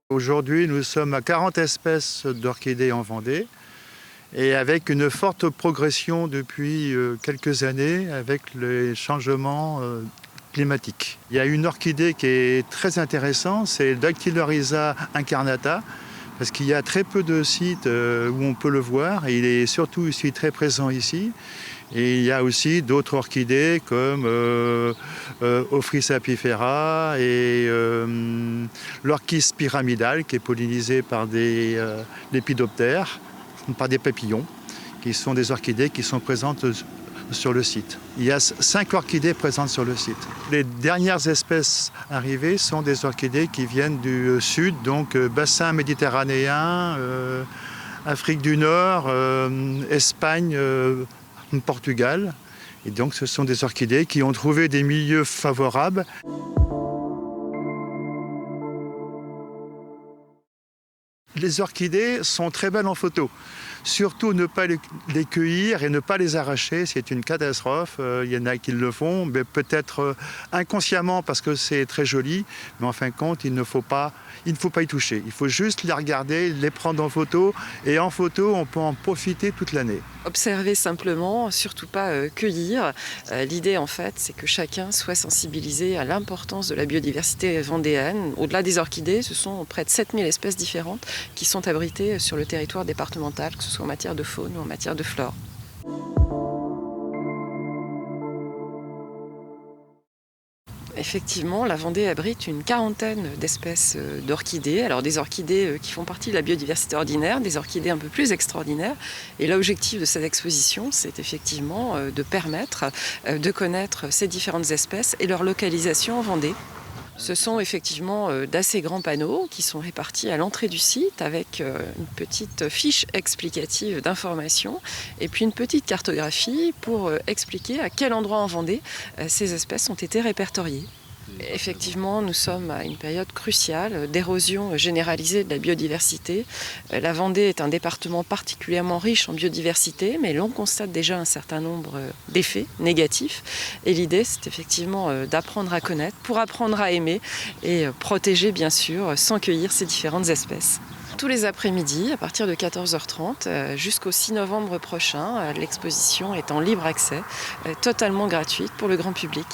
Aujourd'hui, nous sommes à 40 espèces d'orchidées en Vendée et avec une forte progression depuis quelques années avec les changements climatiques. Il y a une orchidée qui est très intéressante, c'est Dactylorhiza incarnata, parce qu'il y a très peu de sites où on peut le voir et il est surtout ici très présent ici. Et il y a aussi d'autres orchidées comme Ophrys apifera et l'orchis pyramidale qui est pollinisée par des lépidoptères, par des papillons, qui sont des orchidées qui sont présentes sur le site. Il y a 5 orchidées présentes sur le site. Les dernières espèces arrivées sont des orchidées qui viennent du sud, donc bassin méditerranéen, Afrique du Nord, Espagne, Portugal. Et donc ce sont des orchidées qui ont trouvé des milieux favorables. Les orchidées sont très belles en photo. Surtout ne pas les cueillir et ne pas les arracher, c'est une catastrophe. Il y en a qui le font, mais peut-être inconsciemment parce que c'est très joli. Mais en fin de compte, il ne faut pas y toucher. Il faut juste les regarder, les prendre en photo. Et en photo, on peut en profiter toute l'année. Observer simplement, surtout pas cueillir. L'idée, en fait, c'est que chacun soit sensibilisé à l'importance de la biodiversité vendéenne. Au-delà des orchidées, ce sont près de 7000 espèces différentes qui sont abritées sur le territoire départemental, que ce soit en matière de faune ou en matière de flore. Effectivement, la Vendée abrite une quarantaine d'espèces d'orchidées. Alors des orchidées qui font partie de la biodiversité ordinaire, des orchidées un peu plus extraordinaires. Et l'objectif de cette exposition, c'est effectivement de permettre de connaître ces différentes espèces et leur localisation en Vendée. Ce sont effectivement d'assez grands panneaux qui sont répartis à l'entrée du site avec une petite fiche explicative d'information et puis une petite cartographie pour expliquer à quel endroit en Vendée ces espèces ont été répertoriées. Effectivement, nous sommes à une période cruciale d'érosion généralisée de la biodiversité. La Vendée est un département particulièrement riche en biodiversité, mais l'on constate déjà un certain nombre d'effets négatifs. Et l'idée, c'est effectivement d'apprendre à connaître, pour apprendre à aimer et protéger, bien sûr, sans cueillir ces différentes espèces. Tous les après-midi, à partir de 14h30, jusqu'au 6 novembre prochain, l'exposition est en libre accès, totalement gratuite pour le grand public.